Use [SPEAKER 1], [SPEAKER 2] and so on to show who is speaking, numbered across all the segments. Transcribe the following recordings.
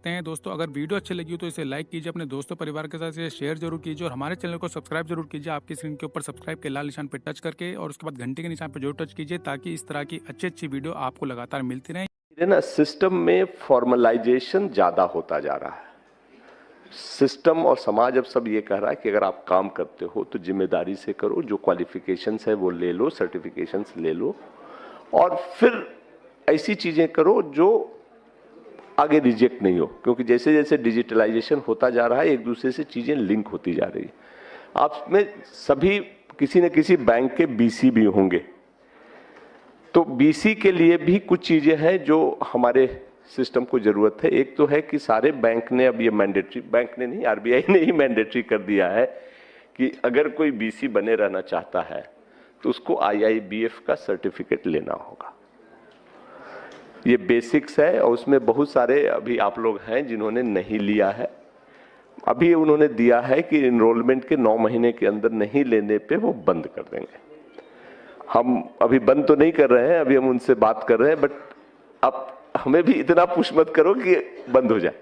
[SPEAKER 1] सकते हैं। दोस्तों अगर वीडियो अच्छी लगी हो तो इसे लाइक कीजिए, अपने दोस्तों परिवार के साथ इसे शेयर जरूर कीजिए और हमारे चैनल को सब्सक्राइब जरूर कीजिए। आपकी स्क्रीन के ऊपर सब्सक्राइब के लाल निशान पर टच करके और उसके बाद घंटे के निशान पर जरूर टच कीजिए ताकि इस तरह की अच्छी वीडियो आपको लगातार मिलती रहे।
[SPEAKER 2] ना सिस्टम में फॉर्मलाइजेशन ज्यादा होता जा रहा है। सिस्टम और समाज अब सब ये कह रहा है कि अगर आप काम करते हो तो जिम्मेदारी से करो, जो क्वालिफिकेशंस है वो ले लो, सर्टिफिकेशंस ले लो और फिर ऐसी चीजें करो जो आगे रिजेक्ट नहीं हो, क्योंकि जैसे जैसे डिजिटलाइजेशन होता जा रहा है एक दूसरे से चीजें लिंक होती जा रही है। आप में सभी किसी न किसी बैंक के बीसी भी होंगे, तो बीसी के लिए भी कुछ चीजें हैं जो हमारे सिस्टम को जरूरत है। एक तो है कि सारे बैंक ने अब ये मैंडेटरी, बैंक ने नहीं आरबीआई ने ही मैंडेटरी कर दिया है कि अगर कोई बीसी बने रहना चाहता है तो उसको आईआईबीएफ का सर्टिफिकेट लेना होगा। ये बेसिक्स है और उसमें बहुत सारे अभी आप लोग हैं जिन्होंने नहीं लिया है। अभी उन्होंने दिया है कि इनरोलमेंट के 9 महीने के अंदर नहीं लेने पे वो बंद कर देंगे। हम अभी बंद तो नहीं कर रहे हैं, अभी हम उनसे बात कर रहे हैं, बट अब हमें भी इतना पुश मत करो कि बंद हो जाए।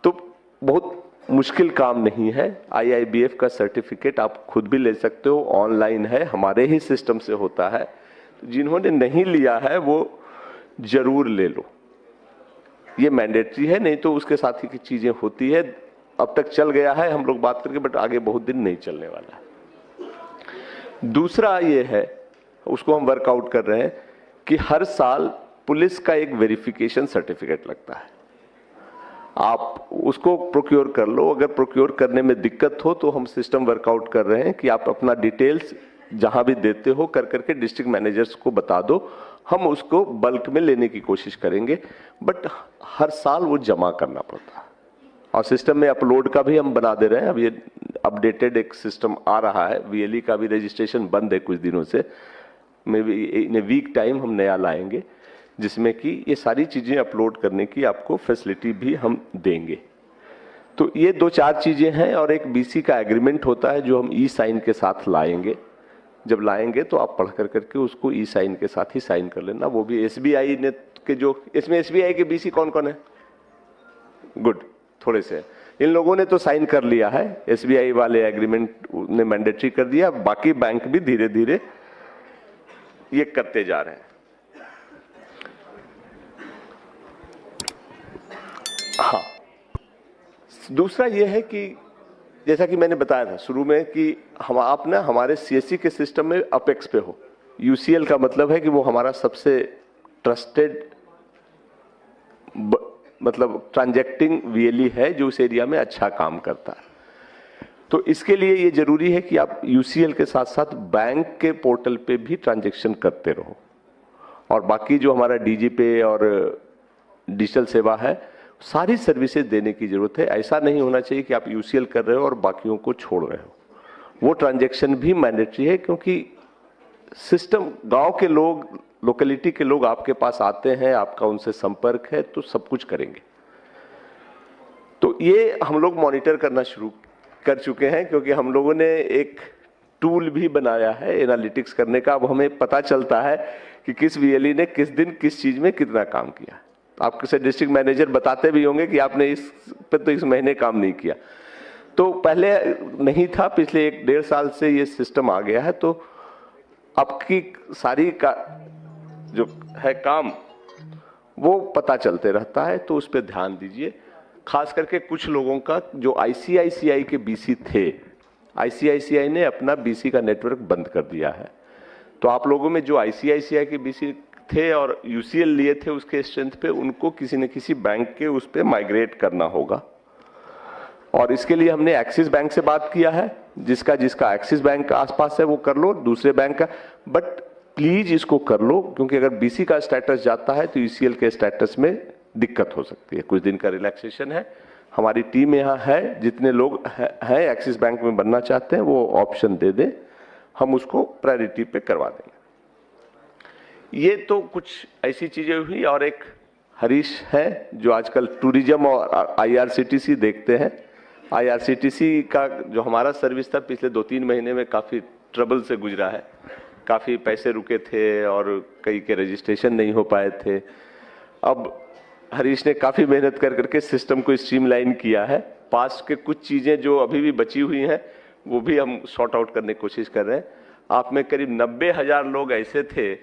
[SPEAKER 2] तो बहुत मुश्किल काम नहीं है। आईआईबीएफ का सर्टिफिकेट आप खुद भी ले सकते हो, ऑनलाइन है, हमारे ही सिस्टम से होता है। जिन्होंने नहीं लिया है वो जरूर ले लो, ये मैंडेटरी है, नहीं तो उसके साथ ही की चीजें होती है। अब तक चल गया है हम लोग बात करके, बट आगे बहुत दिन नहीं चलने वाला है। दूसरा ये है, उसको हम वर्कआउट कर रहे हैं कि हर साल पुलिस का एक वेरिफिकेशन सर्टिफिकेट लगता है। आप उसको प्रोक्योर कर लो। अगर प्रोक्योर करने में दिक्कत हो तो हम सिस्टम वर्कआउट कर रहे हैं कि आप अपना डिटेल्स जहां भी देते हो कर करके डिस्ट्रिक्ट मैनेजर्स को बता दो, हम उसको बल्क में लेने की कोशिश करेंगे। बट हर साल वो जमा करना पड़ता है और सिस्टम में अपलोड का भी हम बना दे रहे हैं। अब ये अपडेटेड एक सिस्टम आ रहा है। वीएलई का भी रजिस्ट्रेशन बंद है कुछ दिनों से, maybe in a week time हम नया लाएंगे जिसमें कि ये सारी चीजें अपलोड करने की आपको फैसिलिटी भी हम देंगे। तो ये 2-4 चीजें हैं और एक बीसी का एग्रीमेंट होता है जो हम ई साइन के साथ लाएंगे। जब लाएंगे तो आप पढ़ कर करके उसको ई साइन के साथ ही साइन कर लेना। वो भी एसबीआई ने के जो, इसमें एसबीआई के बीसी कौन कौन है? गुड, थोड़े से इन लोगों ने तो साइन कर लिया है। एसबीआई वाले एग्रीमेंट ने मैंडेटरी कर दिया, बाकी बैंक भी धीरे धीरे ये करते जा रहे हैं। हाँ, दूसरा ये है कि जैसा कि मैंने बताया था शुरू में कि हम आप ना हमारे सीएससी के सिस्टम में अपेक्स पे हो। यूसीएल का मतलब है कि वो हमारा सबसे ट्रस्टेड मतलब ट्रांजैक्टिंग वीएलई है जो उस एरिया में अच्छा काम करता है। तो इसके लिए ये जरूरी है कि आप यूसीएल के साथ साथ बैंक के पोर्टल पे भी ट्रांजैक्शन करते रहो और बाकी जो हमारा डीजी पे और डिजिटल सेवा है सारी सर्विसेज देने की जरूरत है। ऐसा नहीं होना चाहिए कि आप यूसीएल कर रहे हो और बाकियों को छोड़ रहे हो। वो ट्रांजैक्शन भी मैंडेटरी है क्योंकि सिस्टम, गांव के लोग, लोकेलिटी के लोग आपके पास आते हैं, आपका उनसे संपर्क है तो सब कुछ करेंगे। तो ये हम लोग मॉनिटर करना शुरू कर चुके हैं क्योंकि हम लोगों ने एक टूल भी बनाया है एनालिटिक्स करने का। अब हमें पता चलता है कि किस वीएलई ने किस दिन किस चीज में कितना काम किया। आपके से डिस्ट्रिक्ट मैनेजर बताते भी होंगे कि आपने इस पे तो इस महीने काम नहीं किया। तो पहले नहीं था, पिछले 1-1.5 साल से ये सिस्टम आ गया है। तो आपकी सारी का जो है काम वो पता चलते रहता है, तो उस पर ध्यान दीजिए। खास करके कुछ लोगों का जो आईसीआईसीआई के बीसी थे, आईसीआईसीआई ने अपना बीसी का नेटवर्क बंद कर दिया है। तो आप लोगों में जो आईसीआईसीआई के बीसी थे और यूसीएल लिए थे उसके स्ट्रेंथ पे, उनको किसी न किसी बैंक के उस पे माइग्रेट करना होगा। और इसके लिए हमने एक्सिस बैंक से बात किया है। जिसका जिसका एक्सिस बैंक का आसपास है वो कर लो, दूसरे बैंक का, बट प्लीज इसको कर लो क्योंकि अगर बीसी का स्टेटस जाता है तो यूसीएल के स्टेटस में दिक्कत हो सकती है। कुछ दिन का रिलैक्सेशन है। हमारी टीम यहाँ है, जितने लोग हैं एक्सिस बैंक में बनना चाहते हैं वो ऑप्शन दे दें, हम उसको प्रायोरिटी पे करवा देंगे। ये तो कुछ ऐसी चीजें हुई। और एक हरीश है जो आजकल टूरिज्म और आईआरसीटीसी देखते हैं। आईआरसीटीसी का जो हमारा सर्विस था पिछले 2-3 महीने में काफी ट्रबल से गुजरा है। काफी पैसे रुके थे और कई के रजिस्ट्रेशन नहीं हो पाए थे। अब हरीश ने काफी मेहनत कर करके सिस्टम को स्ट्रीमलाइन किया है। पास के कुछ चीजें जो अभी भी बची हुई हैं वो भी हम सॉर्ट आउट करने की कोशिश कर रहे हैं। आप में करीब 90,000 लोग ऐसे थे,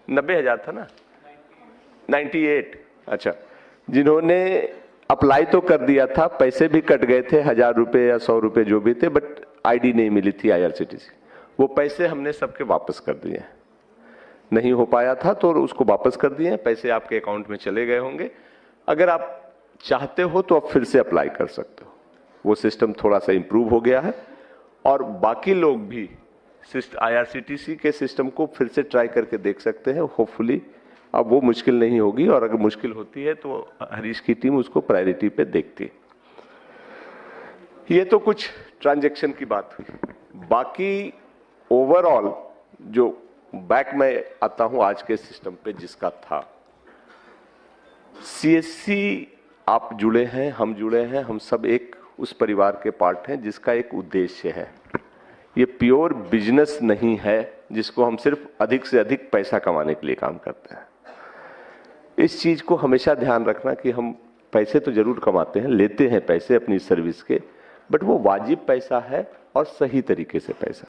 [SPEAKER 2] 90,000 था ना, 98, अच्छा, जिन्होंने अप्लाई तो कर दिया था, पैसे भी कट गए थे, 1000 रुपए या 100 रुपए जो भी थे, बट आईडी नहीं मिली थी IRCTC। वो पैसे हमने सबके वापस कर दिए। नहीं हो पाया था तो उसको वापस कर दिए, पैसे आपके अकाउंट में चले गए होंगे। अगर आप चाहते हो तो आप फिर से अप्लाई कर सकते हो। वो सिस्टम थोड़ा सा इंप्रूव हो गया है और बाकी लोग भी IRCTC के सिस्टम को फिर से ट्राई करके देख सकते हैं। होपफुली अब वो मुश्किल नहीं होगी, और अगर मुश्किल होती है तो हरीश की टीम उसको प्रायोरिटी पे देखती है। ये तो कुछ ट्रांजैक्शन की बात हुई। बाकी ओवरऑल जो बैक में आता हूं आज के सिस्टम पे जिसका था, CSC आप जुड़े हैं, हम जुड़े हैं, हम सब एक उस परिवार के पार्ट हैं जिसका एक उद्देश्य है। ये प्योर बिजनेस नहीं है जिसको हम सिर्फ अधिक से अधिक पैसा कमाने के लिए काम करते हैं। इस चीज को हमेशा ध्यान रखना कि हम पैसे तो जरूर कमाते हैं, लेते हैं पैसे अपनी सर्विस के, बट वो वाजिब पैसा है और सही तरीके से पैसा।